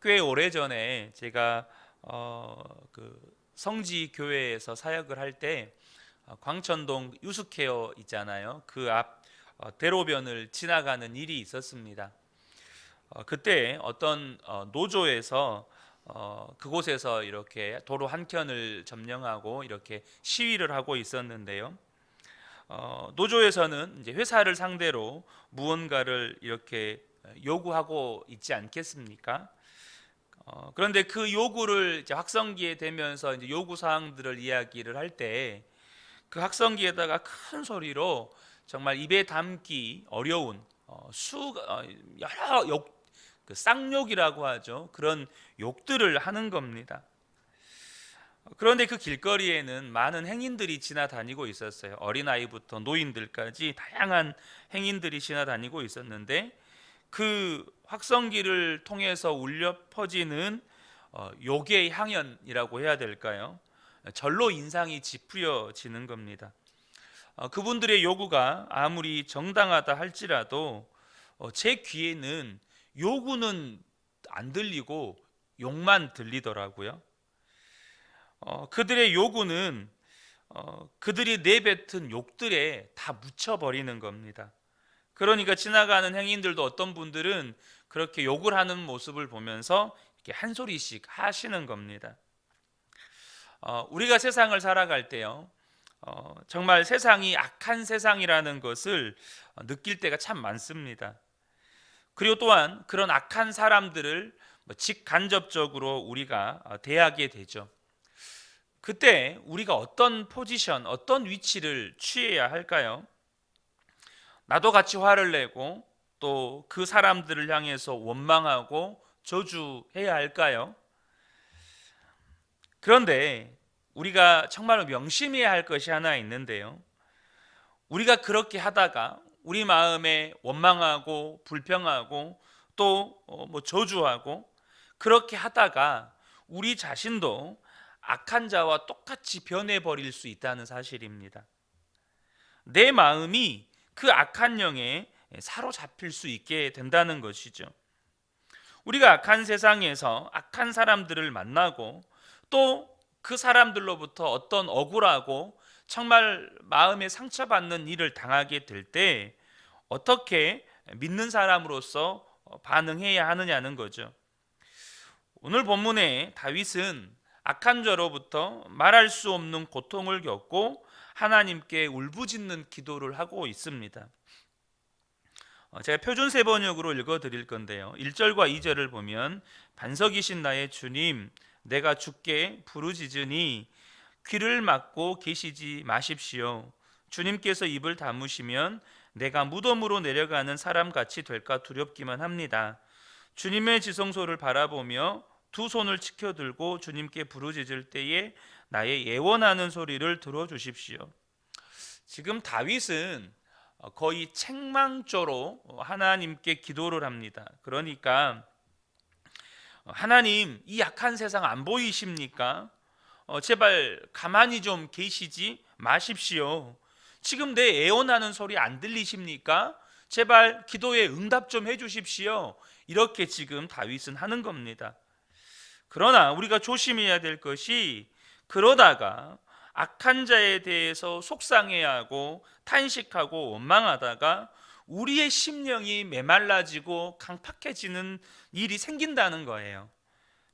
꽤 오래 전에 제가 그 성지 교회에서 사역을 할 때 광천동 유스케어 있잖아요. 그 앞 대로변을 지나가는 일이 있었습니다. 그때 어떤 노조에서 그곳에서 이렇게 도로 한 켠을 점령하고 이렇게 시위를 하고 있었는데요. 노조에서는 이제 회사를 상대로 무언가를 이렇게 요구하고 있지 않겠습니까? 그런데 그 요구를 이제 확성기에 대면서 이제 요구 사항들을 이야기를 할 때 그 확성기에다가 큰 소리로 정말 입에 담기 어려운 여러 그 쌍욕이라고 하죠. 그런 욕들을 하는 겁니다. 그런데 그 길거리에는 많은 행인들이 지나다니고 있었어요. 어린아이부터 노인들까지 다양한 행인들이 지나다니고 있었는데 그 확성기를 통해서 울려 퍼지는 욕의 향연이라고 해야 될까요? 절로 인상이 찌푸려지는 겁니다. 그분들의 요구가 아무리 정당하다 할지라도 제 귀에는 요구는 안 들리고 욕만 들리더라고요. 그들의 요구는 그들이 내뱉은 욕들에 다 묻혀버리는 겁니다. 그러니까 지나가는 행인들도 어떤 분들은 그렇게 욕을 하는 모습을 보면서 이렇게 한 소리씩 하시는 겁니다. 우리가 세상을 살아갈 때요, 정말 세상이 악한 세상이라는 것을 느낄 때가 참 많습니다. 그리고 또한 그런 악한 사람들을 직간접적으로 우리가 대하게 되죠. 그때 우리가 어떤 포지션, 어떤 위치를 취해야 할까요? 나도 같이 화를 내고 또 그 사람들을 향해서 원망하고 저주해야 할까요? 그런데 우리가 정말로 명심해야 할 것이 하나 있는데요. 우리가 그렇게 하다가 우리 마음에 원망하고 불평하고 또 저주하고 그렇게 하다가 우리 자신도 악한 자와 똑같이 변해버릴 수 있다는 사실입니다. 내 마음이 그 악한 영에 사로잡힐 수 있게 된다는 것이죠. 우리가 악한 세상에서 악한 사람들을 만나고 또 그 사람들로부터 어떤 억울하고 정말 마음에 상처받는 일을 당하게 될 때 어떻게 믿는 사람으로서 반응해야 하느냐는 거죠. 오늘 본문에 다윗은 악한 자로부터 말할 수 없는 고통을 겪고 하나님께 울부짖는 기도를 하고 있습니다. 제가 표준 세번역으로 읽어 드릴 건데요. 1절과 2절을 보면 반석이신 나의 주님, 내가 주께 부르짖으니 귀를 막고 계시지 마십시오. 주님께서 입을 다무시면 내가 무덤으로 내려가는 사람같이 될까 두렵기만 합니다. 주님의 지성소를 바라보며 두 손을 치켜들고 주님께 부르짖을 때에 나의 예원하는 소리를 들어주십시오. 지금 다윗은 거의 책망조로 하나님께 기도를 합니다. 그러니까 하나님, 이 약한 세상 안 보이십니까? 제발 가만히 좀 계시지 마십시오. 지금 내 애원하는 소리 안 들리십니까? 제발 기도에 응답 좀 해주십시오. 이렇게 지금 다윗은 하는 겁니다. 그러나 우리가 조심해야 될 것이 그러다가 악한 자에 대해서 속상해하고 탄식하고 원망하다가 우리의 심령이 메말라지고 강팍해지는 일이 생긴다는 거예요.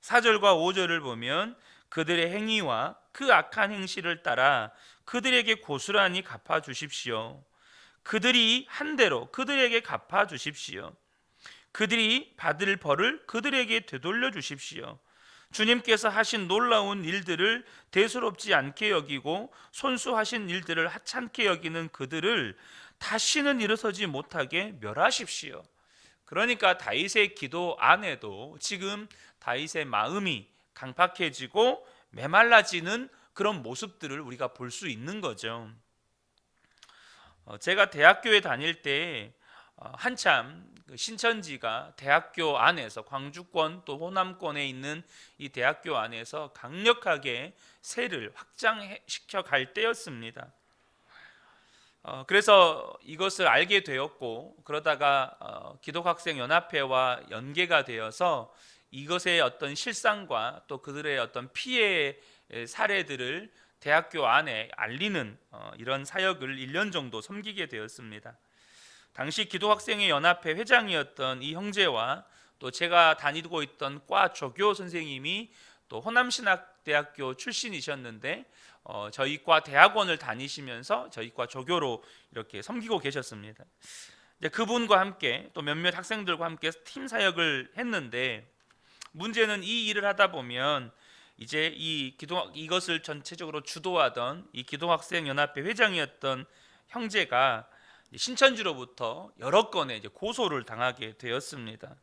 4절과 5절을 보면 그들의 행위와 그 악한 행실을 따라 그들에게 고스란히 갚아 주십시오. 그들이 한 대로 그들에게 갚아 주십시오. 그들이 받을 벌을 그들에게 되돌려 주십시오. 주님께서 하신 놀라운 일들을 대수롭지 않게 여기고 손수하신 일들을 하찮게 여기는 그들을 다시는 일어서지 못하게 멸하십시오. 그러니까 다윗의 기도 안에도 지금 다윗의 마음이 강팍해지고 메말라지는 그런 모습들을 우리가 볼 수 있는 거죠. 제가 대학교에 다닐 때 한참 신천지가 대학교 안에서 광주권 또 호남권에 있는 이 대학교 안에서 강력하게 세를 확장시켜 갈 때였습니다. 그래서 이것을 알게 되었고 그러다가 기독학생 연합회와 연계가 되어서 이것의 어떤 실상과 또 그들의 어떤 피해 사례들을 대학교 안에 알리는 이런 사역을 1년 정도 섬기게 되었습니다. 당시 기도학생회 연합회 회장이었던 이 형제와 또 제가 다니고 있던 과 조교 선생님이 또 호남신학대학교 출신이셨는데 저희 과 대학원을 다니시면서 저희 과 조교로 이렇게 섬기고 계셨습니다. 이제 그분과 함께 또 몇몇 학생들과 함께 팀 사역을 했는데, 문제는 이 일을 하다 보면 이제 이것을 전체적으로 주도하던 이 기도학생 연합회 회장이었던 형제가 신천지로부터 여러 건의 이제 고소를 당하게 되었습니다.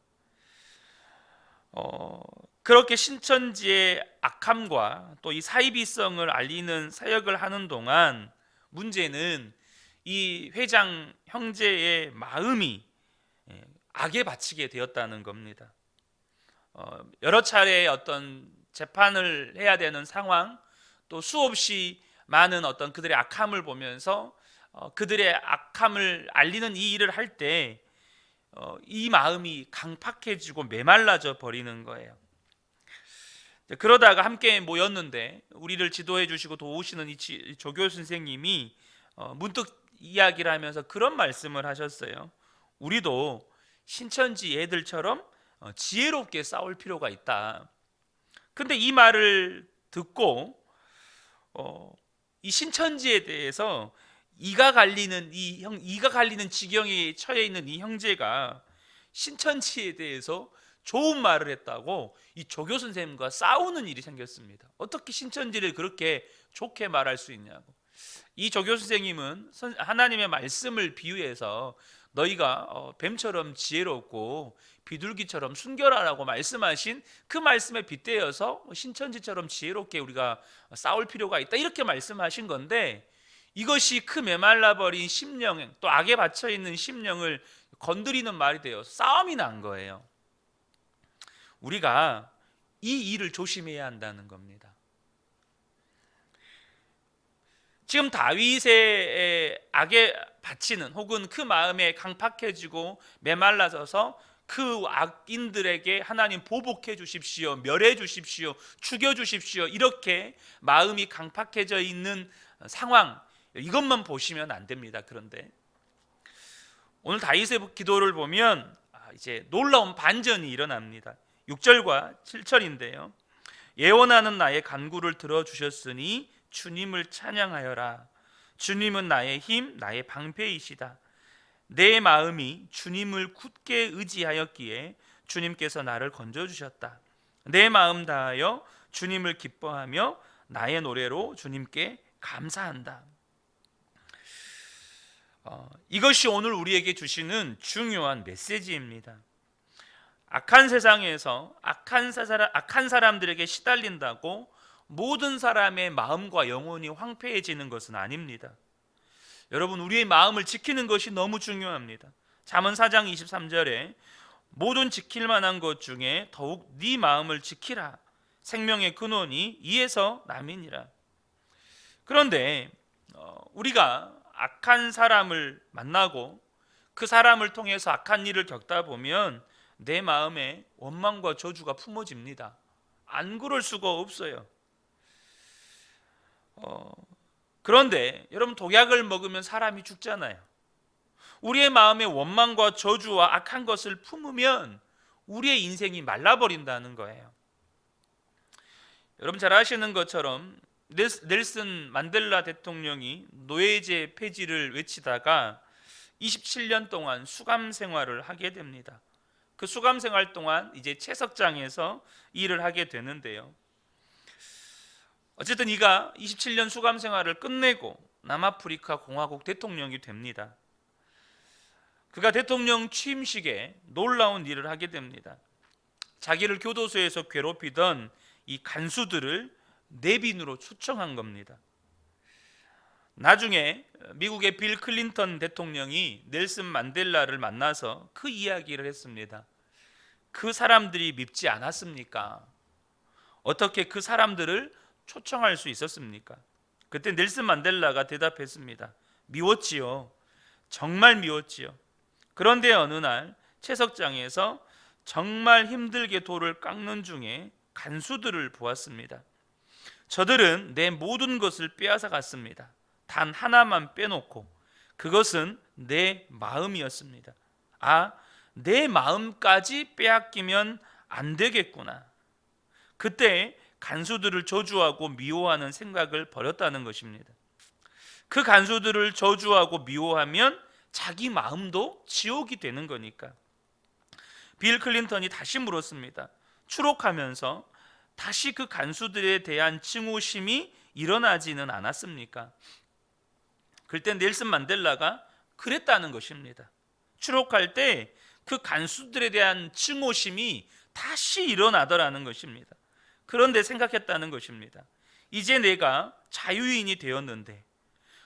그렇게 신천지의 악함과 또 이 사이비성을 알리는 사역을 하는 동안 문제는 이 회장 형제의 마음이 악에 바치게 되었다는 겁니다. 여러 차례 어떤 재판을 해야 되는 상황, 또 수없이 많은 어떤 그들의 악함을 보면서 그들의 악함을 알리는 이 일을 할 때 이 마음이 강팍해지고 메말라져 버리는 거예요. 그러다가 함께 모였는데 우리를 지도해 주시고 도우시는 이 조교 선생님이 문득 이야기를 하면서 그런 말씀을 하셨어요. 우리도 신천지 애들처럼 지혜롭게 싸울 필요가 있다. 근데 이 말을 듣고 이 신천지에 대해서 이가 갈리는 지경에 처해 있는 이 형제가 신천지에 대해서 좋은 말을 했다고 이 조교 선생님과 싸우는 일이 생겼습니다. 어떻게 신천지를 그렇게 좋게 말할 수 있냐고. 이 조교 선생님은 하나님의 말씀을 비유해서 너희가 뱀처럼 지혜롭고 비둘기처럼 순결하라고 말씀하신 그 말씀에 빗대어서 신천지처럼 지혜롭게 우리가 싸울 필요가 있다, 이렇게 말씀하신 건데, 이것이 그 메말라버린 심령, 또 악에 받쳐있는 심령을 건드리는 말이 되어 싸움이 난 거예요. 우리가 이 일을 조심해야 한다는 겁니다. 지금 다윗의 악에 바치는, 혹은 그 마음에 강팍해지고 메말라져서 그 악인들에게 하나님 보복해 주십시오, 멸해 주십시오, 죽여 주십시오, 이렇게 마음이 강팍해져 있는 상황, 이것만 보시면 안 됩니다. 그런데 오늘 다윗의 기도를 보면 이제 놀라운 반전이 일어납니다. 6절과 7절인데요. 예언하는 나의 간구를 들어주셨으니 주님을 찬양하여라. 주님은 나의 힘, 나의 방패이시다. 내 마음이 주님을 굳게 의지하였기에 주님께서 나를 건져주셨다. 내 마음 다하여 주님을 기뻐하며 나의 노래로 주님께 감사한다. 이것이 오늘 우리에게 주시는 중요한 메시지입니다. 악한 세상에서 악한 사람들에게 시달린다고 모든 사람의 마음과 영혼이 황폐해지는 것은 아닙니다. 여러분, 우리의 마음을 지키는 것이 너무 중요합니다. 잠언 4장 23절에 모든 지킬 만한 것 중에 더욱 네 마음을 지키라. 생명의 근원이 이에서 남이니라. 그런데 우리가 악한 사람을 만나고 그 사람을 통해서 악한 일을 겪다 보면 내 마음에 원망과 저주가 품어집니다. 안 그럴 수가 없어요. 그런데 여러분, 독약을 먹으면 사람이 죽잖아요. 우리의 마음에 원망과 저주와 악한 것을 품으면 우리의 인생이 말라버린다는 거예요. 여러분 잘 아시는 것처럼 넬슨 만델라 대통령이 노예제 폐지를 외치다가 27년 동안 수감 생활을 하게 됩니다. 그 수감 생활 동안 이제 채석장에서 일을 하게 되는데요. 어쨌든 이가 27년 수감 생활을 끝내고 남아프리카 공화국 대통령이 됩니다. 그가 대통령 취임식에 놀라운 일을 하게 됩니다. 자기를 교도소에서 괴롭히던 이 간수들을 내빈으로 초청한 겁니다. 나중에 미국의 빌 클린턴 대통령이 넬슨 만델라를 만나서 그 이야기를 했습니다. 그 사람들이 밉지 않았습니까? 어떻게 그 사람들을 초청할 수 있었습니까? 그때 넬슨 만델라가 대답했습니다. 미웠지요. 정말 미웠지요. 그런데 어느 날 채석장에서 정말 힘들게 돌을 깎는 중에 간수들을 보았습니다. 저들은 내 모든 것을 빼앗아 갔습니다. 단 하나만 빼놓고, 그것은 내 마음이었습니다. 아, 내 마음까지 빼앗기면 안 되겠구나. 그때 간수들을 저주하고 미워하는 생각을 버렸다는 것입니다. 그 간수들을 저주하고 미워하면 자기 마음도 지옥이 되는 거니까. 빌 클린턴이 다시 물었습니다. 추록하면서 다시 그 간수들에 대한 증오심이 일어나지는 않았습니까? 그때 넬슨 만델라가 그랬다는 것입니다. 추록할 때 그 간수들에 대한 증오심이 다시 일어나더라는 것입니다. 그런데 생각했다는 것입니다. 이제 내가 자유인이 되었는데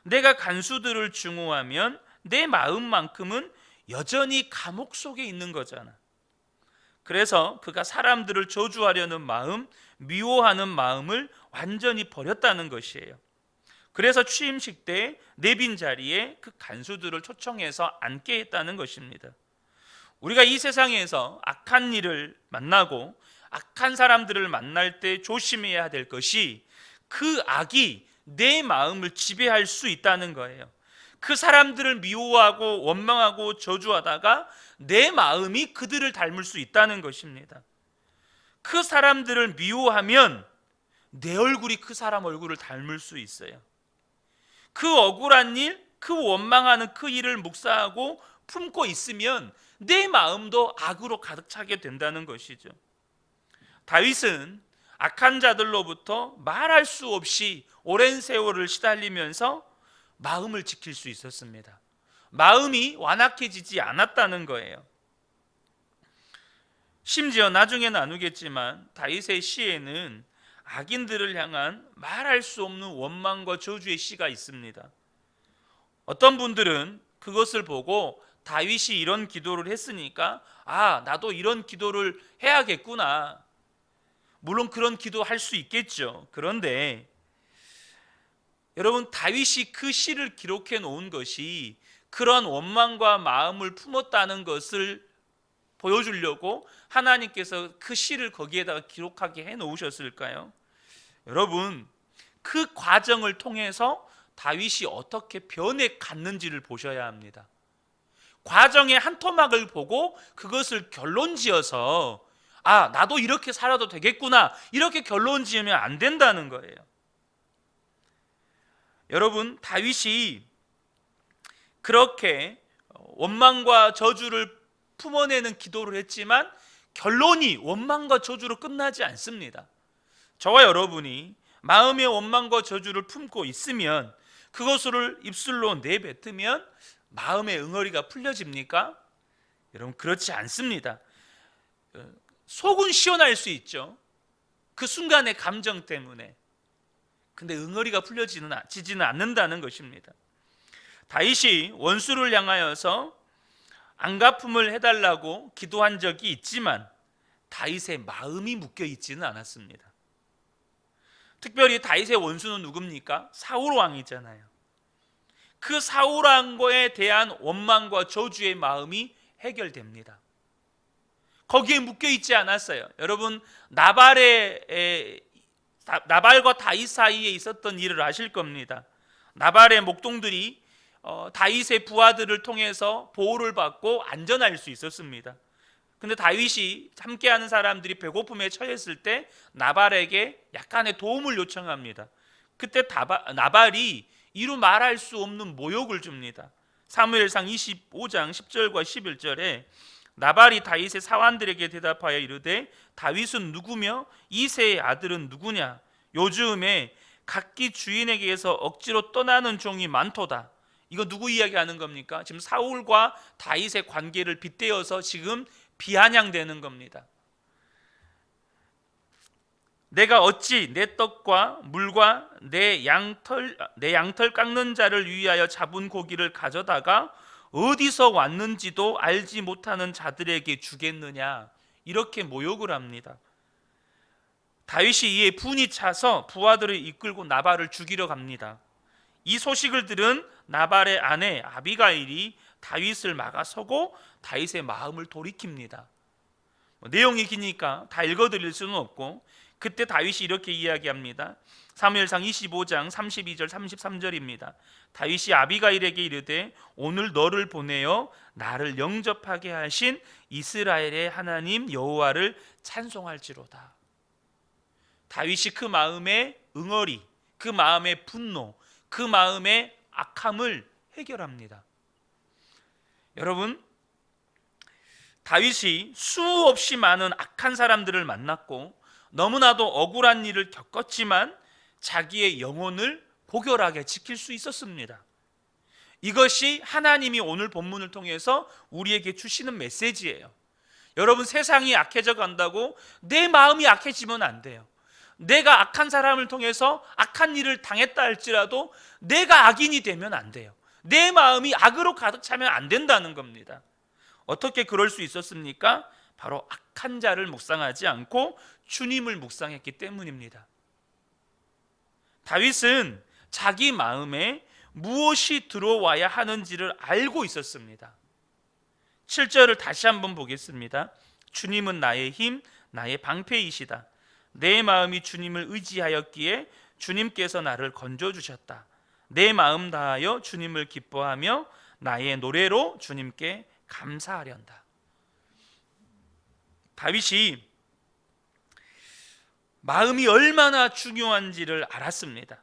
내가 간수들을 증오하면 내 마음만큼은 여전히 감옥 속에 있는 거잖아. 그래서 그가 사람들을 저주하려는 마음, 미워하는 마음을 완전히 버렸다는 것이에요. 그래서 취임식 때 내빈 자리에 그 간수들을 초청해서 앉게 했다는 것입니다. 우리가 이 세상에서 악한 일을 만나고 악한 사람들을 만날 때 조심해야 될 것이 그 악이 내 마음을 지배할 수 있다는 거예요. 그 사람들을 미워하고 원망하고 저주하다가 내 마음이 그들을 닮을 수 있다는 것입니다. 그 사람들을 미워하면 내 얼굴이 그 사람 얼굴을 닮을 수 있어요. 그 억울한 일, 그 원망하는 그 일을 묵사하고 품고 있으면 내 마음도 악으로 가득 차게 된다는 것이죠. 다윗은 악한 자들로부터 말할 수 없이 오랜 세월을 시달리면서 마음을 지킬 수 있었습니다. 마음이 완악해지지 않았다는 거예요. 심지어 나중에 나누겠지만 다윗의 시에는 악인들을 향한 말할 수 없는 원망과 저주의 시가 있습니다. 어떤 분들은 그것을 보고 다윗이 이런 기도를 했으니까 나도 이런 기도를 해야겠구나. 물론 그런 기도 할 수 있겠죠. 그런데 여러분, 다윗이 그 시를 기록해 놓은 것이 그런 원망과 마음을 품었다는 것을 보여주려고 하나님께서 그 시를 거기에다가 기록하게 해 놓으셨을까요? 여러분, 그 과정을 통해서 다윗이 어떻게 변해 갔는지를 보셔야 합니다. 과정의 한 토막을 보고 그것을 결론 지어서 나도 이렇게 살아도 되겠구나, 이렇게 결론 지으면 안 된다는 거예요. 여러분, 다윗이 그렇게 원망과 저주를 품어내는 기도를 했지만 결론이 원망과 저주로 끝나지 않습니다. 저와 여러분이 마음의 원망과 저주를 품고 있으면 그것을 입술로 내뱉으면 마음의 응어리가 풀려집니까? 여러분, 그렇지 않습니다. 속은 시원할 수 있죠. 그 순간의 감정 때문에. 근데 응어리가 풀려지지는 않는다는 것입니다. 다윗이 원수를 향하여서 안갚음을 해달라고 기도한 적이 있지만 다윗의 마음이 묶여 있지는 않았습니다. 특별히 다윗의 원수는 누굽니까? 사울 왕이잖아요. 그 사울 왕에 대한 원망과 저주의 마음이 해결됩니다. 거기에 묶여 있지 않았어요. 여러분, 나발과 다윗 사이에 있었던 일을 아실 겁니다. 나발의 목동들이 다윗의 부하들을 통해서 보호를 받고 안전할 수 있었습니다. 근데 다윗이 함께하는 사람들이 배고픔에 처했을 때 나발에게 약간의 도움을 요청합니다. 그때 나발이 이루 말할 수 없는 모욕을 줍니다. 사무엘상 25장 10절과 11절에 나발이 다윗의 사환들에게 대답하여 이르되 다윗은 누구며 이새의 아들은 누구냐? 요즘에 각기 주인에게서 억지로 떠나는 종이 많도다. 이거 누구 이야기하는 겁니까? 지금 사울과 다윗의 관계를 빗대어서 지금 비아냥대는 겁니다. 내가 어찌 내 떡과 물과 내 양털 깎는 자를 위하여 잡은 고기를 가져다가 어디서 왔는지도 알지 못하는 자들에게 주겠느냐, 이렇게 모욕을 합니다. 다윗이 이에 분이 차서 부하들을 이끌고 나발을 죽이러 갑니다. 이 소식을 들은 나발의 아내 아비가일이 다윗을 막아서고 다윗의 마음을 돌이킵니다. 내용이 기니까 다 읽어드릴 수는 없고, 그때 다윗이 이렇게 이야기합니다. 사무엘상 25장 32절 33절입니다. 다윗이 아비가일에게 이르되 오늘 너를 보내어 나를 영접하게 하신 이스라엘의 하나님 여호와를 찬송할지로다. 다윗이 그 마음의 응어리, 그 마음의 분노, 그 마음의 악함을 해결합니다. 여러분, 다윗이 수없이 많은 악한 사람들을 만났고 너무나도 억울한 일을 겪었지만 자기의 영혼을 고결하게 지킬 수 있었습니다. 이것이 하나님이 오늘 본문을 통해서 우리에게 주시는 메시지예요. 여러분, 세상이 악해져 간다고 내 마음이 악해지면 안 돼요. 내가 악한 사람을 통해서 악한 일을 당했다 할지라도 내가 악인이 되면 안 돼요. 내 마음이 악으로 가득 차면 안 된다는 겁니다. 어떻게 그럴 수 있었습니까? 바로 악한 자를 묵상하지 않고 주님을 묵상했기 때문입니다. 다윗은 자기 마음에 무엇이 들어와야 하는지를 알고 있었습니다. 7절을 다시 한번 보겠습니다. 주님은 나의 힘, 나의 방패이시다. 내 마음이 주님을 의지하였기에 주님께서 나를 건져주셨다. 내 마음 다하여 주님을 기뻐하며 나의 노래로 주님께 감사하련다. 다윗이 마음이 얼마나 중요한지를 알았습니다.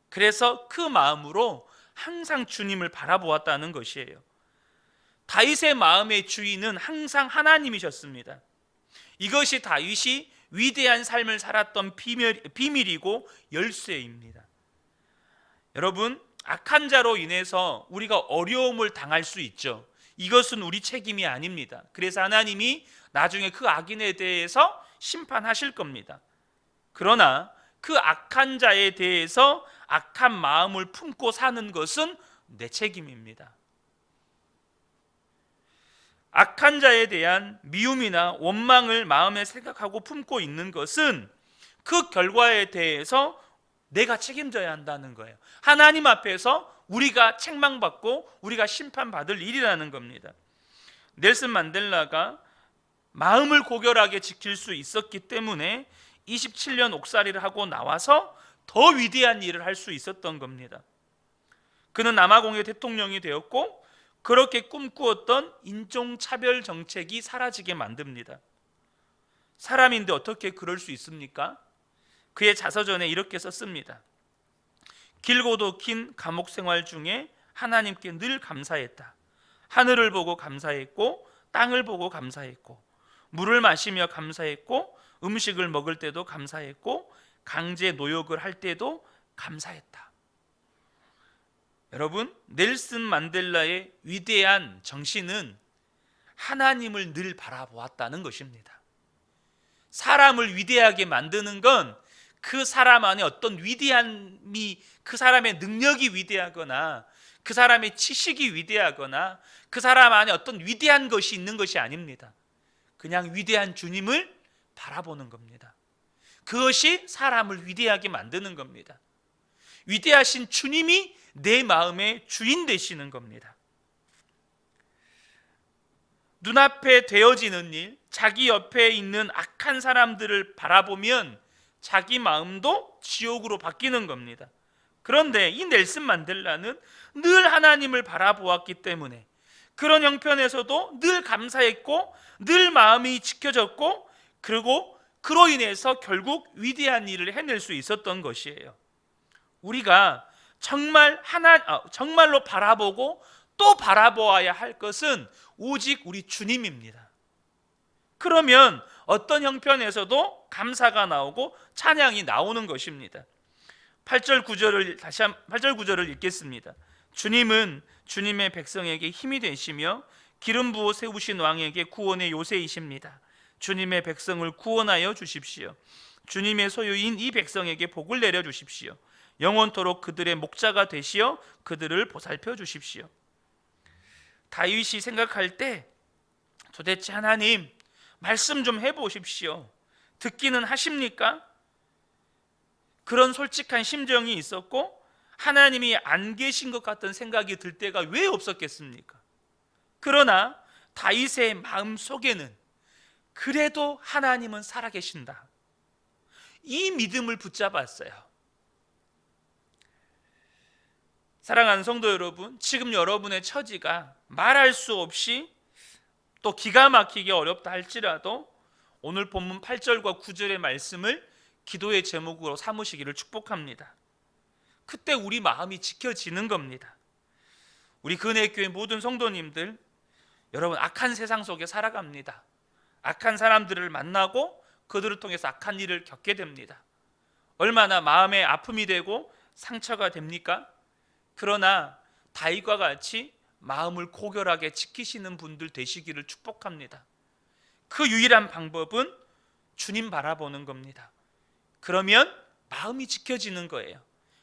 그래서 그 마음으로 항상 주님을 바라보았다는 것이에요. 다윗의 마음의 주인은 항상 하나님이셨습니다. 이것이 다윗이 위대한 삶을 살았던 비밀이고 열쇠입니다. 여러분, 악한 자로 인해서 우리가 어려움을 당할 수 있죠. 이것은 우리 책임이 아닙니다. 그래서 하나님이 나중에 그 악인에 대해서 심판하실 겁니다. 그러나 그 악한 자에 대해서 악한 마음을 품고 사는 것은 내 책임입니다. 악한 자에 대한 미움이나 원망을 마음에 생각하고 품고 있는 것은 그 결과에 대해서 내가 책임져야 한다는 거예요. 하나님 앞에서 우리가 책망받고 우리가 심판받을 일이라는 겁니다. 넬슨 만델라가 마음을 고결하게 지킬 수 있었기 때문에 27년 옥살이를 하고 나와서 더 위대한 일을 할 수 있었던 겁니다. 그는 남아공의 대통령이 되었고 그렇게 꿈꾸었던 인종차별 정책이 사라지게 만듭니다. 사람인데 어떻게 그럴 수 있습니까? 그의 자서전에 이렇게 썼습니다. 길고도 긴 감옥 생활 중에 하나님께 늘 감사했다. 하늘을 보고 감사했고 땅을 보고 감사했고 물을 마시며 감사했고 음식을 먹을 때도 감사했고 강제 노역을 할 때도 감사했다. 여러분, 넬슨 만델라의 위대한 정신은 하나님을 늘 바라보았다는 것입니다. 사람을 위대하게 만드는 건 그 사람 안에 어떤 위대함이, 그 사람의 능력이 위대하거나 그 사람의 지식이 위대하거나 그 사람 안에 어떤 위대한 것이 있는 것이 아닙니다. 그냥 위대한 주님을 바라보는 겁니다. 그것이 사람을 위대하게 만드는 겁니다. 위대하신 주님이 내 마음의 주인 되시는 겁니다. 눈앞에 되어지는 일, 자기 옆에 있는 악한 사람들을 바라보면 자기 마음도 지옥으로 바뀌는 겁니다. 그런데 이 넬슨 만델라는 늘 하나님을 바라보았기 때문에 그런 형편에서도 늘 감사했고 늘 마음이 지켜졌고 그리고 그로 인해서 결국 위대한 일을 해낼 수 있었던 것이에요. 우리가 정말로 바라보고 또 바라보아야 할 것은 오직 우리 주님입니다. 그러면 어떤 형편에서도 감사가 나오고 찬양이 나오는 것입니다. 8절 9절을 읽겠습니다. 주님은 주님의 백성에게 힘이 되시며 기름 부어 세우신 왕에게 구원의 요새이십니다. 주님의 백성을 구원하여 주십시오. 주님의 소유인 이 백성에게 복을 내려 주십시오. 영원토록 그들의 목자가 되시어 그들을 보살펴 주십시오. 다윗이 생각할 때 도대체 하나님 말씀 좀 해보십시오. 듣기는 하십니까? 그런 솔직한 심정이 있었고 하나님이 안 계신 것 같은 생각이 들 때가 왜 없었겠습니까? 그러나 다윗의 마음 속에는 그래도 하나님은 살아계신다. 이 믿음을 붙잡았어요. 사랑하는 성도 여러분, 지금 여러분의 처지가 말할 수 없이 또 기가 막히게 어렵다 할지라도 오늘 본문 8절과 9절의 말씀을 기도의 제목으로 삼으시기를 축복합니다. 그때 우리 마음이 지켜지는 겁니다. 우리 근혜교회 모든 성도님들, 여러분 악한 세상 속에 살아갑니다. 악한 사람들을 만나고 그들을 통해서 악한 일을 겪게 됩니다. 얼마나 마음에 아픔이 되고 상처가 됩니까? 그러나 다윗과 같이 마음을 고결하게 지키시는 분들 되시기를 축복합니다. 그 유일한 방법은 주님 바라보는 겁니다. 그러면 마음이 지켜지는 거예요.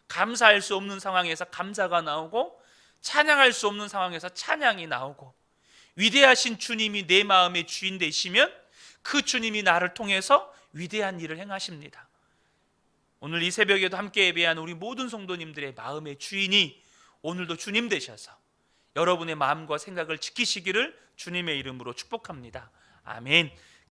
감사할 수 없는 상황에서 감사가 나오고, 찬양할 수 없는 상황에서 찬양이 나오고, 위대하신 주님이 내 마음의 주인 되시면 그 주님이 나를 통해서 위대한 일을 행하십니다. 오늘 이 새벽에도 함께 예배한 우리 모든 성도님들의 마음의 주인이 오늘도 주님 되셔서 여러분의 마음과 생각을 지키시기를 주님의 이름으로 축복합니다. 아멘.